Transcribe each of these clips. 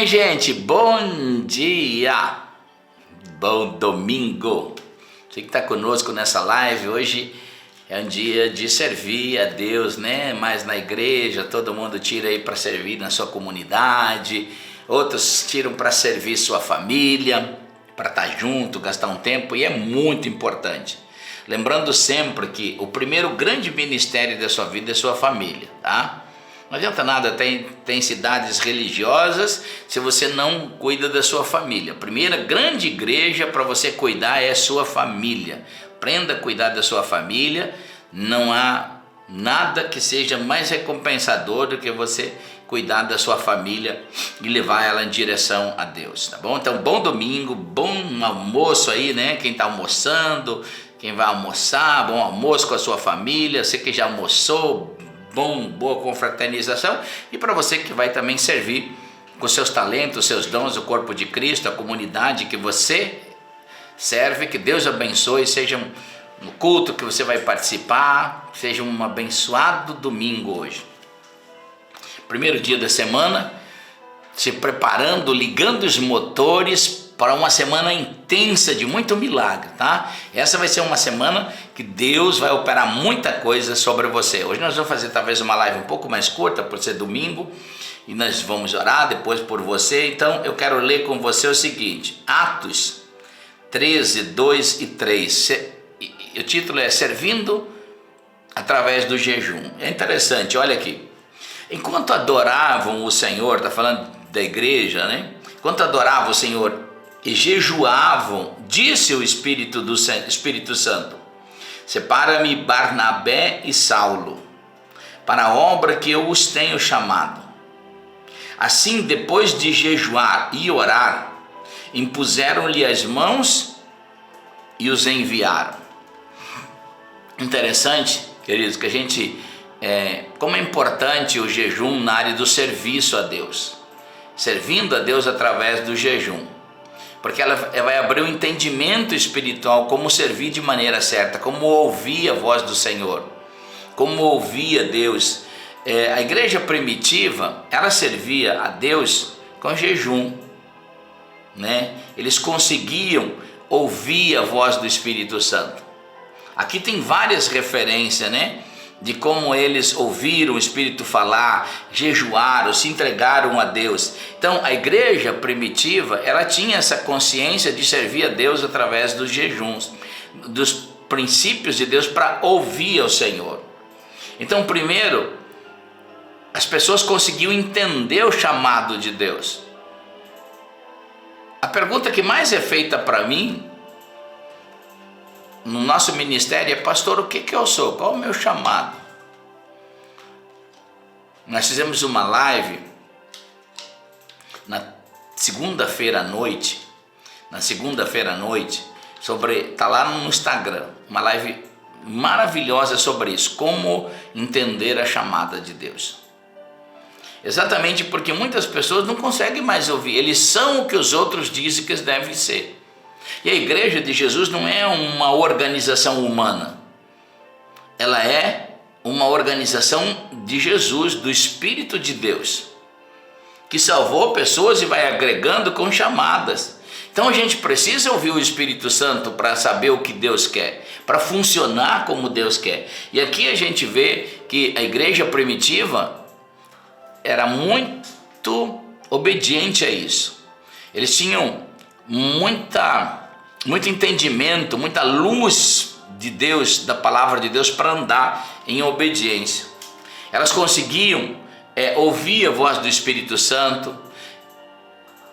minha gente? Bom dia, bom domingo. Você que está conosco nessa live, hoje é um dia de servir a Deus, né? Mas na igreja, todo mundo tira aí para servir na sua comunidade, outros tiram para servir sua família, para estar junto, gastar um tempo, e é muito importante. Lembrando sempre que o primeiro grande ministério da sua vida é sua família, tá? Não adianta nada ter cidades religiosas se você não cuida da sua família. A primeira grande igreja para você cuidar é a sua família. Aprenda a cuidar da sua família. Não há nada que seja mais recompensador do que você cuidar da sua família e levar ela em direção a Deus, tá bom? Então, bom domingo, bom almoço aí, né? Quem está almoçando, quem vai almoçar, bom almoço com a sua família. Você que já almoçou, boa confraternização, e para você que vai também servir com seus talentos, seus dons, o corpo de Cristo, a comunidade que você serve, que Deus abençoe, seja no culto que você vai participar, seja um abençoado domingo hoje. Primeiro dia da semana, se preparando, ligando os motores para uma semana intensa de muito milagre, tá? Essa vai ser uma semana que Deus vai operar muita coisa sobre você. Hoje nós vamos fazer talvez uma live um pouco mais curta, por ser domingo, e nós vamos orar depois por você. Então eu quero ler com você o seguinte, Atos 13, 2 e 3. O título é Servindo através do jejum. É interessante, olha aqui. Enquanto adoravam o Senhor, está falando da igreja, né? Enquanto adoravam o Senhor e jejuavam, disse o Espírito Santo: separa-me Barnabé e Saulo para a obra que eu os tenho chamado. Assim, depois de jejuar e orar, impuseram-lhe as mãos e os enviaram. Interessante, queridos, que a gente, como é importante o jejum na área do serviço a Deus, servindo a Deus através do jejum. Porque ela vai abrir um entendimento espiritual, como servir de maneira certa, como ouvir a voz do Senhor, como ouvir a Deus. A igreja primitiva, ela servia a Deus com jejum, né? Eles conseguiam ouvir a voz do Espírito Santo. Aqui tem várias referências, né? De como eles ouviram o Espírito falar, jejuaram, se entregaram a Deus. Então a igreja primitiva, ela tinha essa consciência de servir a Deus através dos jejuns, dos princípios de Deus para ouvir ao Senhor. Então primeiro, as pessoas conseguiam entender o chamado de Deus. A pergunta que mais é feita para mim no nosso ministério é: pastor, o que eu sou? Qual é o meu chamado? Nós fizemos uma live na segunda-feira à noite, tá lá no Instagram, uma live maravilhosa sobre isso, como entender a chamada de Deus. Exatamente porque muitas pessoas não conseguem mais ouvir, eles são o que os outros dizem que eles devem ser. E a igreja de Jesus não é uma organização humana, ela é uma organização de Jesus, do Espírito de Deus, que salvou pessoas e vai agregando com chamadas. Então a gente precisa ouvir o Espírito Santo para saber o que Deus quer, para funcionar como Deus quer. E aqui a gente vê que a igreja primitiva era muito obediente a isso. Eles tinham muito entendimento, muita luz de Deus, da palavra de Deus, para andar em obediência. Elas conseguiam ouvir a voz do Espírito Santo.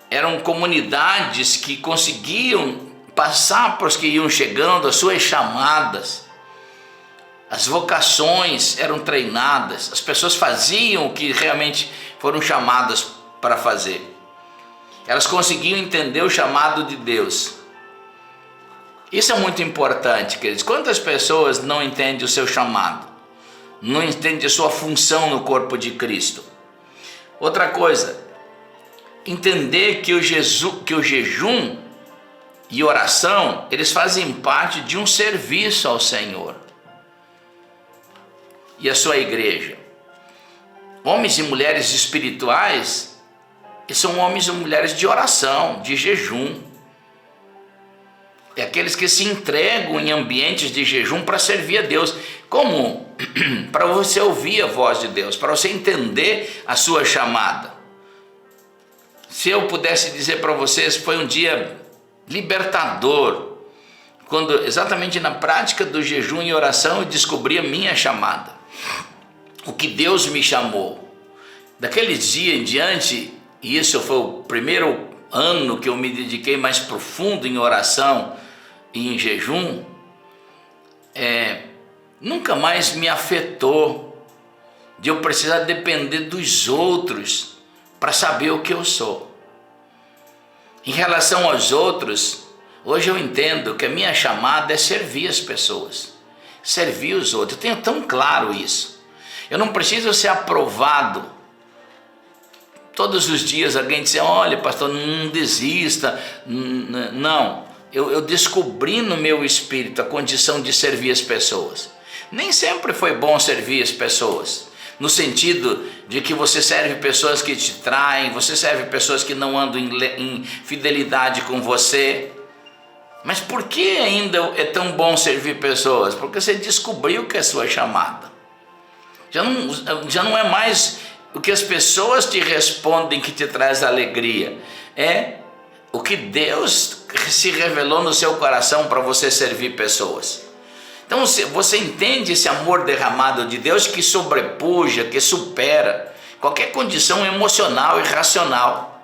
Eram comunidades que conseguiam passar para os que iam chegando as suas chamadas. As vocações eram treinadas, as pessoas faziam o que realmente foram chamadas para fazer. Elas conseguiam entender o chamado de Deus. Isso é muito importante, queridos. Quantas pessoas não entendem o seu chamado? Não entendem a sua função no corpo de Cristo? Outra coisa, entender que o jejum e oração, eles fazem parte de um serviço ao Senhor e à sua igreja. Homens e mulheres espirituais E são homens e mulheres de oração, de jejum. É aqueles que se entregam em ambientes de jejum para servir a Deus. Como? Para você ouvir a voz de Deus, para você entender a sua chamada. Se eu pudesse dizer para vocês, foi um dia libertador, quando exatamente na prática do jejum e oração eu descobri a minha chamada, o que Deus me chamou. Daquele dia em diante, e isso foi o primeiro ano que eu me dediquei mais profundo em oração e em jejum, nunca mais me afetou de eu precisar depender dos outros para saber o que eu sou. Em relação aos outros, hoje eu entendo que a minha chamada é servir as pessoas, servir os outros. Eu tenho tão claro isso. Eu não preciso ser aprovado. Todos os dias alguém diz, olha pastor, não desista. Não, eu descobri no meu espírito a condição de servir as pessoas. Nem sempre foi bom servir as pessoas, no sentido de que você serve pessoas que te traem, você serve pessoas que não andam em fidelidade com você. Mas por que ainda é tão bom servir pessoas? Porque você descobriu que é a sua chamada. Já não é mais o que as pessoas te respondem que te traz alegria, é o que Deus se revelou no seu coração para você servir pessoas. Então você entende esse amor derramado de Deus que sobrepuja, que supera qualquer condição emocional e racional.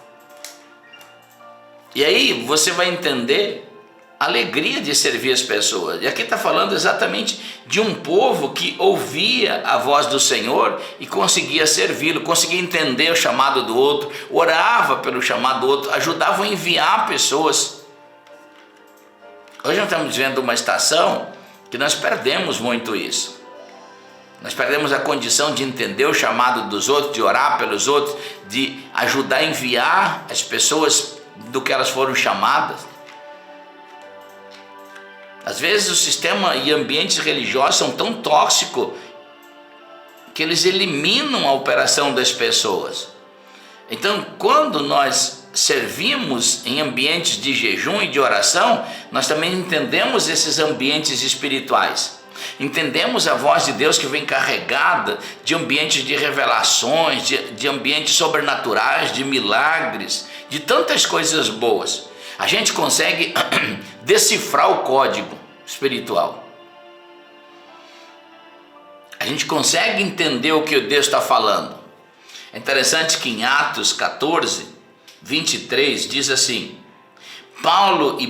E aí você vai entender a alegria de servir as pessoas. E aqui está falando exatamente de um povo que ouvia a voz do Senhor e conseguia servi-lo, conseguia entender o chamado do outro, orava pelo chamado do outro, ajudava a enviar pessoas. Hoje nós estamos vivendo uma estação que nós perdemos muito isso. Nós perdemos a condição de entender o chamado dos outros, de orar pelos outros, de ajudar a enviar as pessoas do que elas foram chamadas. Às vezes o sistema e ambientes religiosos são tão tóxicos que eles eliminam a operação das pessoas. Então, quando nós servimos em ambientes de jejum e de oração, nós também entendemos esses ambientes espirituais. Entendemos a voz de Deus que vem carregada de ambientes de revelações, de ambientes sobrenaturais, de milagres, de tantas coisas boas. A gente consegue decifrar o código espiritual. A gente consegue entender o que Deus está falando. É interessante que em Atos 14, 23 diz assim: Paulo e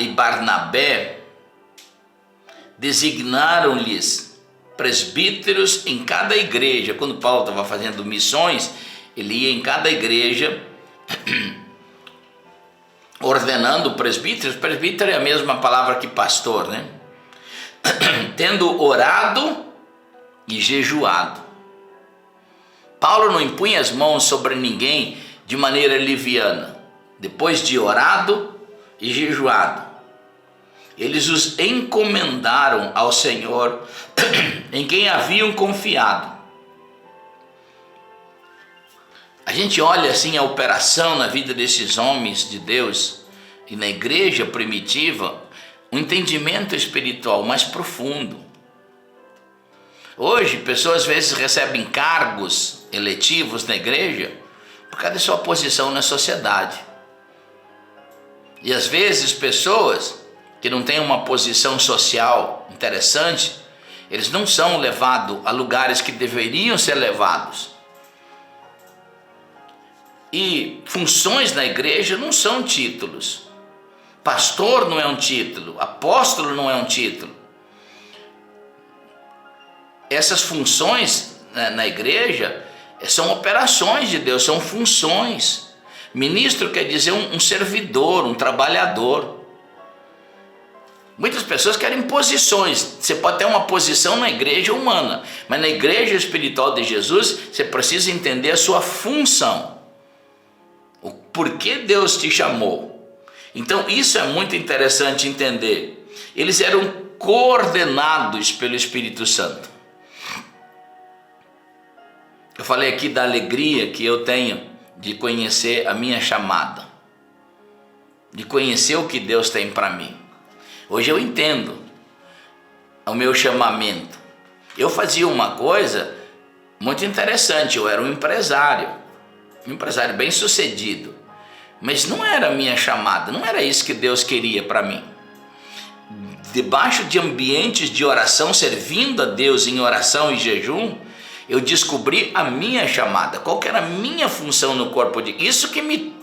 Barnabé designaram-lhes presbíteros em cada igreja. Quando Paulo estava fazendo missões, ele ia em cada igreja ordenando presbíteros. Presbítero é a mesma palavra que pastor, né? Tendo orado e jejuado. Paulo não impunha as mãos sobre ninguém de maneira liviana. Depois de orado e jejuado, eles os encomendaram ao Senhor, em quem haviam confiado. A gente olha assim a operação na vida desses homens de Deus e na igreja primitiva, um entendimento espiritual mais profundo. Hoje, pessoas às vezes recebem cargos eletivos na igreja por causa da sua posição na sociedade. E às vezes pessoas que não têm uma posição social interessante, eles não são levados a lugares que deveriam ser levados. E funções na igreja não são títulos. Pastor não é um título, apóstolo não é um título. Essas funções na igreja são operações de Deus, são funções. Ministro quer dizer um servidor, um trabalhador. Muitas pessoas querem posições. Você pode ter uma posição na igreja humana, mas na igreja espiritual de Jesus, você precisa entender a sua função. O porquê Deus te chamou. Então isso é muito interessante entender. Eles eram coordenados pelo Espírito Santo. Eu falei aqui da alegria que eu tenho de conhecer a minha chamada, de conhecer o que Deus tem para mim. Hoje eu entendo o meu chamamento. Eu fazia uma coisa muito interessante, eu era um empresário bem sucedido, mas não era a minha chamada, não era isso que Deus queria para mim. Debaixo de ambientes de oração, servindo a Deus em oração e jejum, eu descobri a minha chamada, qual que era a minha função no corpo de Cristo. Isso que me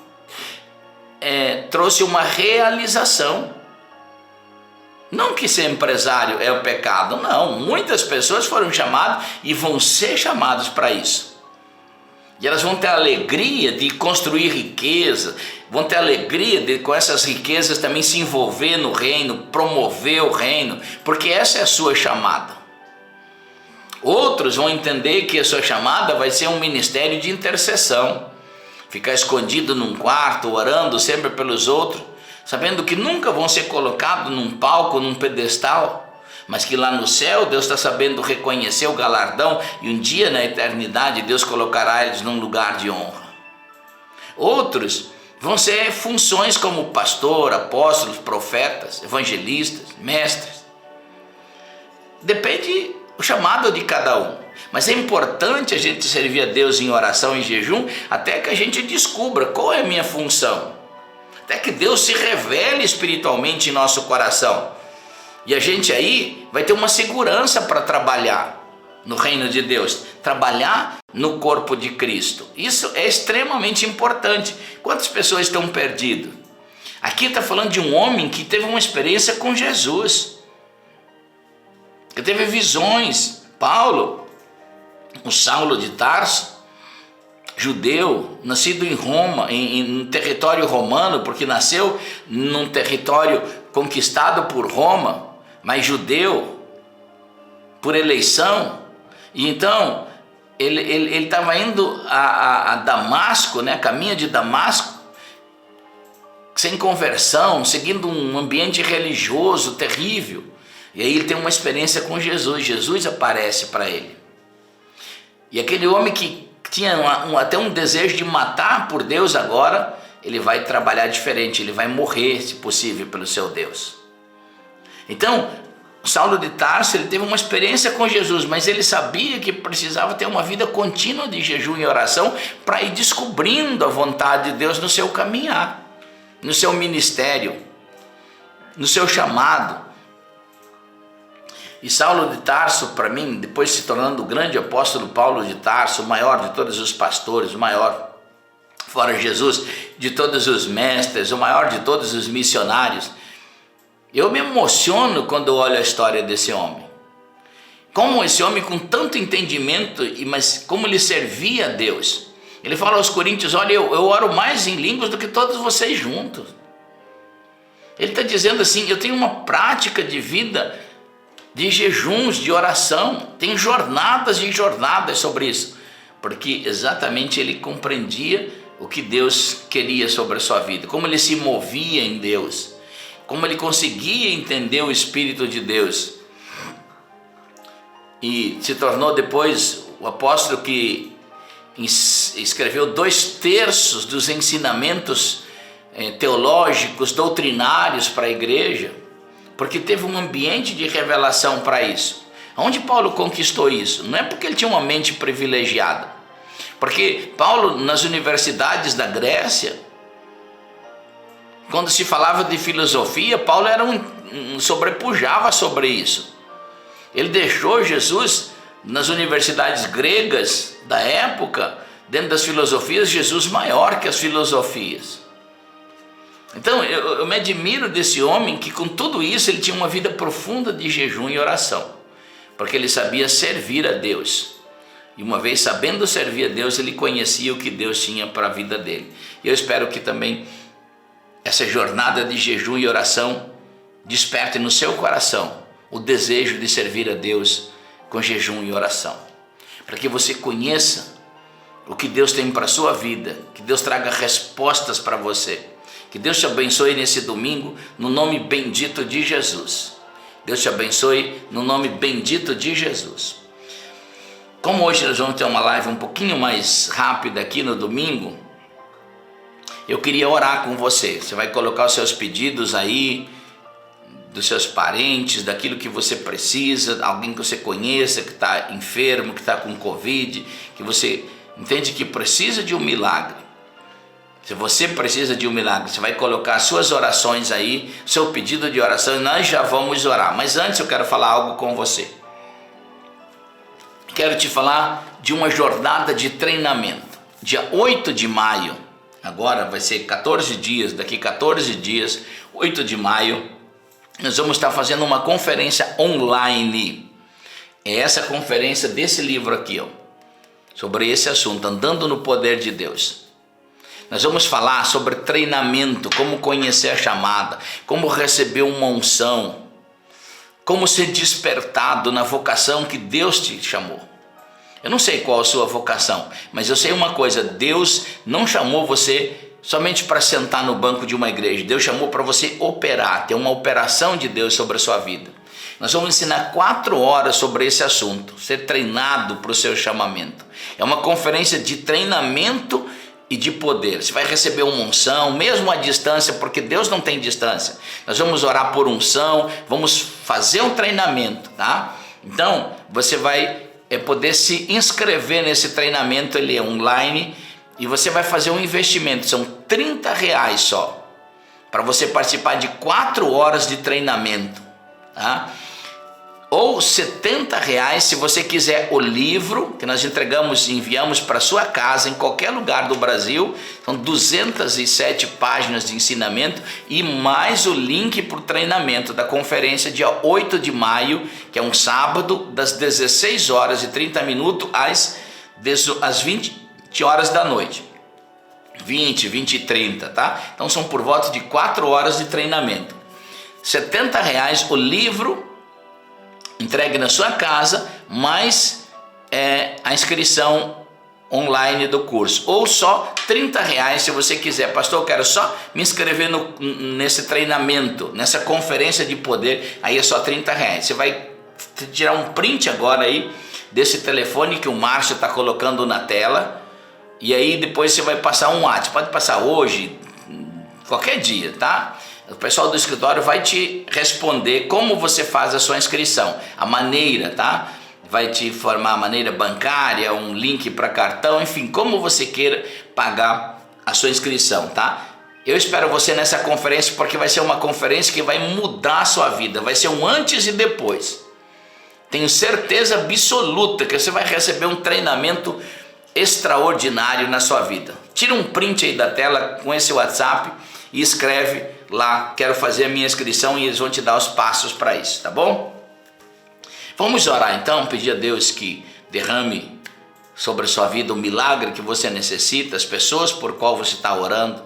trouxe uma realização. Não que ser empresário é o pecado, não. Muitas pessoas foram chamadas e vão ser chamadas para isso. E elas vão ter a alegria de construir riqueza, vão ter a alegria de, com essas riquezas, também se envolver no reino, promover o reino, porque essa é a sua chamada. Outros vão entender que a sua chamada vai ser um ministério de intercessão, ficar escondido num quarto, orando sempre pelos outros, sabendo que nunca vão ser colocados num palco, num pedestal, mas que lá no céu Deus está sabendo reconhecer o galardão, e um dia na eternidade Deus colocará eles num lugar de honra. Outros vão ser funções como pastor, apóstolos, profetas, evangelistas, mestres. Depende do chamado de cada um, mas é importante a gente servir a Deus em oração e jejum até que a gente descubra qual é a minha função, até que Deus se revele espiritualmente em nosso coração. E a gente aí vai ter uma segurança para trabalhar no reino de Deus, trabalhar no corpo de Cristo. Isso é extremamente importante. Quantas pessoas estão perdidas? Aqui está falando de um homem que teve uma experiência com Jesus, que teve visões. Paulo, o Saulo de Tarso, judeu, nascido em Roma, em território romano, porque nasceu num território conquistado por Roma, mas judeu, por eleição. E então ele estava indo a Damasco, né, caminho de Damasco, sem conversão, seguindo um ambiente religioso terrível. E aí ele tem uma experiência com Jesus. Jesus aparece para ele. E aquele homem que tinha até um desejo de matar por Deus, agora ele vai trabalhar diferente, ele vai morrer, se possível, pelo seu Deus. Então, Saulo de Tarso, ele teve uma experiência com Jesus, mas ele sabia que precisava ter uma vida contínua de jejum e oração para ir descobrindo a vontade de Deus no seu caminhar, no seu ministério, no seu chamado. E Saulo de Tarso, para mim, depois se tornando o grande apóstolo Paulo de Tarso, o maior de todos os pastores, o maior, fora Jesus, de todos os mestres, o maior de todos os missionários, eu me emociono quando olho a história desse homem. Como esse homem, com tanto entendimento, mas como ele servia a Deus. Ele fala aos coríntios: olha, eu oro mais em línguas do que todos vocês juntos. Ele está dizendo assim: eu tenho uma prática de vida, de jejuns, de oração, tem jornadas e jornadas sobre isso, porque exatamente ele compreendia o que Deus queria sobre a sua vida, como ele se movia em Deus, como ele conseguia entender o Espírito de Deus, e se tornou depois o apóstolo que escreveu 2/3 dos ensinamentos teológicos, doutrinários para a igreja, porque teve um ambiente de revelação para isso. Onde Paulo conquistou isso? Não é porque ele tinha uma mente privilegiada, porque Paulo, nas universidades da Grécia, quando se falava de filosofia, Paulo era sobrepujava sobre isso. Ele deixou Jesus nas universidades gregas da época, dentro das filosofias, Jesus maior que as filosofias. Então eu me admiro desse homem que, com tudo isso, ele tinha uma vida profunda de jejum e oração, porque ele sabia servir a Deus. E uma vez sabendo servir a Deus, ele conhecia o que Deus tinha para a vida dele. Eu espero que também essa jornada de jejum e oração desperte no seu coração o desejo de servir a Deus com jejum e oração, para que você conheça o que Deus tem para a sua vida, que Deus traga respostas para você. Que Deus te abençoe nesse domingo, no nome bendito de Jesus. Deus te abençoe no nome bendito de Jesus. Como hoje nós vamos ter uma live um pouquinho mais rápida aqui no domingo, eu queria orar com você. Você vai colocar os seus pedidos aí, dos seus parentes, daquilo que você precisa, alguém que você conheça, que está enfermo, que está com Covid, que você entende que precisa de um milagre. Se você precisa de um milagre, você vai colocar as suas orações aí, seu pedido de oração, e nós já vamos orar. Mas antes eu quero falar algo com você. Quero te falar de uma jornada de treinamento. Dia 8 de maio, agora vai ser 14 dias, daqui 14 dias, 8 de maio, nós vamos estar fazendo uma conferência online. É essa conferência desse livro aqui, ó, sobre esse assunto, Andando no Poder de Deus. Nós vamos falar sobre treinamento, como conhecer a chamada, como receber uma unção, como ser despertado na vocação que Deus te chamou. Eu não sei qual a sua vocação, mas eu sei uma coisa: Deus não chamou você somente para sentar no banco de uma igreja. Deus chamou para você operar, ter uma operação de Deus sobre a sua vida. Nós vamos ensinar 4 horas sobre esse assunto, ser treinado para o seu chamamento. É uma conferência de treinamento e de poder. Você vai receber uma unção, mesmo à distância, porque Deus não tem distância. Nós vamos orar por unção, vamos fazer um treinamento, tá? Então, você vai poder se inscrever nesse treinamento, ele é online, e você vai fazer um investimento, são R$30 só, para você participar de 4 horas de treinamento, tá? Ou R$70 se você quiser o livro, que nós entregamos e enviamos para sua casa, em qualquer lugar do Brasil. São 207 páginas de ensinamento e mais o link para o treinamento da conferência dia 8 de maio, que é um sábado, das 16h30 às 20 horas da noite. 20, 20 e 30, tá? Então são por volta de 4 horas de treinamento. R$70 o livro, entregue na sua casa, mais a inscrição online do curso. Ou só R$30 se você quiser. Pastor, eu quero só me inscrever nesse treinamento, nessa conferência de poder. Aí é só R$30. Você vai tirar um print agora aí desse telefone que o Márcio está colocando na tela. E aí depois você vai passar um WhatsApp. Pode passar hoje, qualquer dia, tá? O pessoal do escritório vai te responder como você faz a sua inscrição, a maneira, tá? Vai te informar a maneira bancária, um link para cartão, enfim, como você queira pagar a sua inscrição, tá? Eu espero você nessa conferência, porque vai ser uma conferência que vai mudar a sua vida, vai ser um antes e depois. Tenho certeza absoluta que você vai receber um treinamento extraordinário na sua vida. Tira um print aí da tela com esse WhatsApp e escreve lá: quero fazer a minha inscrição, e eles vão te dar os passos para isso, tá bom? Vamos orar então, pedir a Deus que derrame sobre a sua vida o milagre que você necessita, as pessoas por qual você está orando.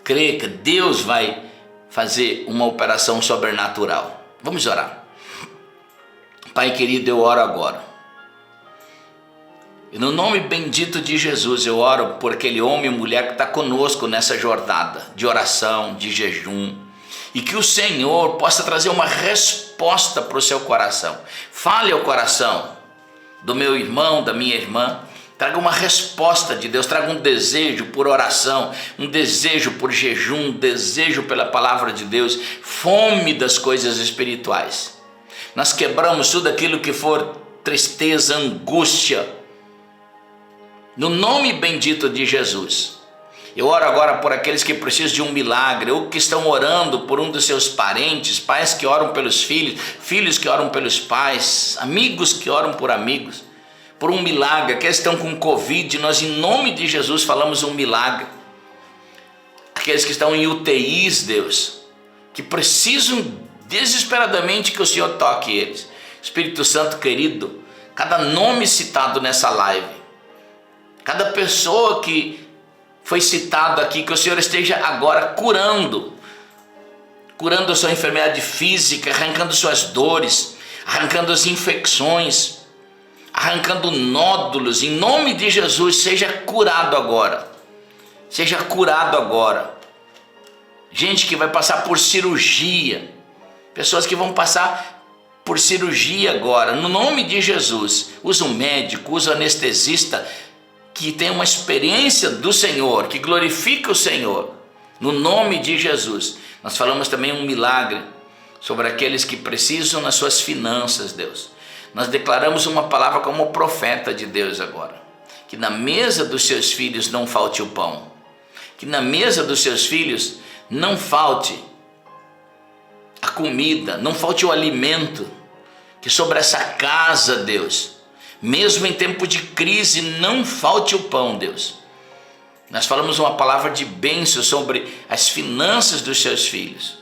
Crê que Deus vai fazer uma operação sobrenatural. Vamos orar. Pai querido, eu oro agora. E no nome bendito de Jesus, eu oro por aquele homem e mulher que está conosco nessa jornada de oração, de jejum, e que o Senhor possa trazer uma resposta para o seu coração. Fale ao coração do meu irmão, da minha irmã, traga uma resposta de Deus, traga um desejo por oração, um desejo por jejum, um desejo pela palavra de Deus, fome das coisas espirituais. Nós quebramos tudo aquilo que for tristeza, angústia, no nome bendito de Jesus. Eu oro agora por aqueles que precisam de um milagre, ou que estão orando por um dos seus parentes, pais que oram pelos filhos, filhos que oram pelos pais, amigos que oram por amigos, por um milagre. Aqueles que estão com Covid, nós em nome de Jesus falamos um milagre. Aqueles que estão em UTIs, Deus, que precisam desesperadamente que o Senhor toque eles. Espírito Santo querido, cada nome citado nessa live, cada pessoa que foi citado aqui, que o Senhor esteja agora curando a sua enfermidade física, arrancando suas dores, arrancando as infecções, arrancando nódulos, em nome de Jesus. Seja curado agora, seja curado agora. Gente que vai passar por cirurgia, pessoas que vão passar por cirurgia agora, no nome de Jesus. Usa um médico, usa um anestesista, que tem uma experiência do Senhor, que glorifica o Senhor, no nome de Jesus. Nós falamos também um milagre sobre aqueles que precisam nas suas finanças, Deus. Nós declaramos uma palavra como profeta de Deus agora, que na mesa dos seus filhos não falte o pão, que na mesa dos seus filhos não falte a comida, não falte o alimento, que sobre essa casa, Deus, mesmo em tempo de crise, não falte o pão, Deus. Nós falamos uma palavra de bênção sobre as finanças dos seus filhos.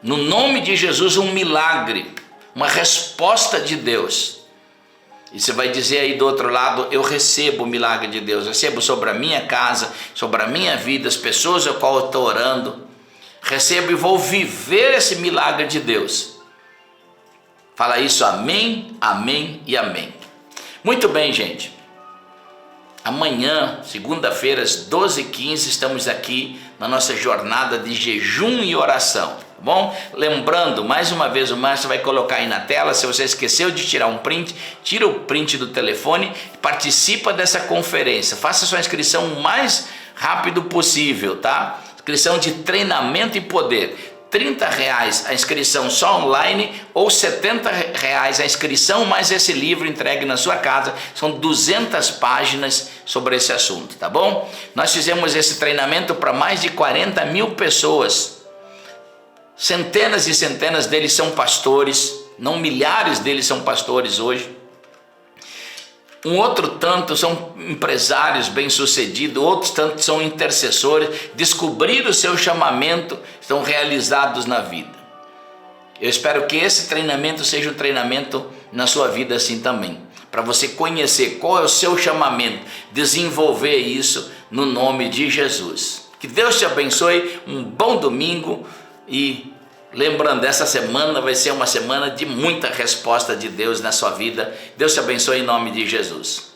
No nome de Jesus, um milagre, uma resposta de Deus. E você vai dizer aí do outro lado: eu recebo o milagre de Deus, recebo sobre a minha casa, sobre a minha vida, as pessoas ao qual eu estou orando, recebo e vou viver esse milagre de Deus. Fala isso, amém, amém e amém. Muito bem, gente. Amanhã, segunda-feira, às 12h15, estamos aqui na nossa jornada de jejum e oração, tá bom? Lembrando, mais uma vez, o Márcio vai colocar aí na tela. Se você esqueceu de tirar um print, tira o print do telefone e participa dessa conferência. Faça sua inscrição o mais rápido possível, tá? Inscrição de treinamento e poder. R$30 a inscrição só online, ou R$70 a inscrição mais esse livro entregue na sua casa. São 200 páginas sobre esse assunto, tá bom? Nós fizemos esse treinamento para mais de 40 mil pessoas. Centenas e centenas deles são pastores, não milhares deles são pastores hoje. Um outro tanto são empresários bem-sucedidos, outros tantos são intercessores, descobriram o seu chamamento, estão realizados na vida. Eu espero que esse treinamento seja um treinamento na sua vida assim também, para você conhecer qual é o seu chamamento, desenvolver isso no nome de Jesus. Que Deus te abençoe, um bom domingo e lembrando, essa semana vai ser uma semana de muita resposta de Deus na sua vida. Deus te abençoe em nome de Jesus.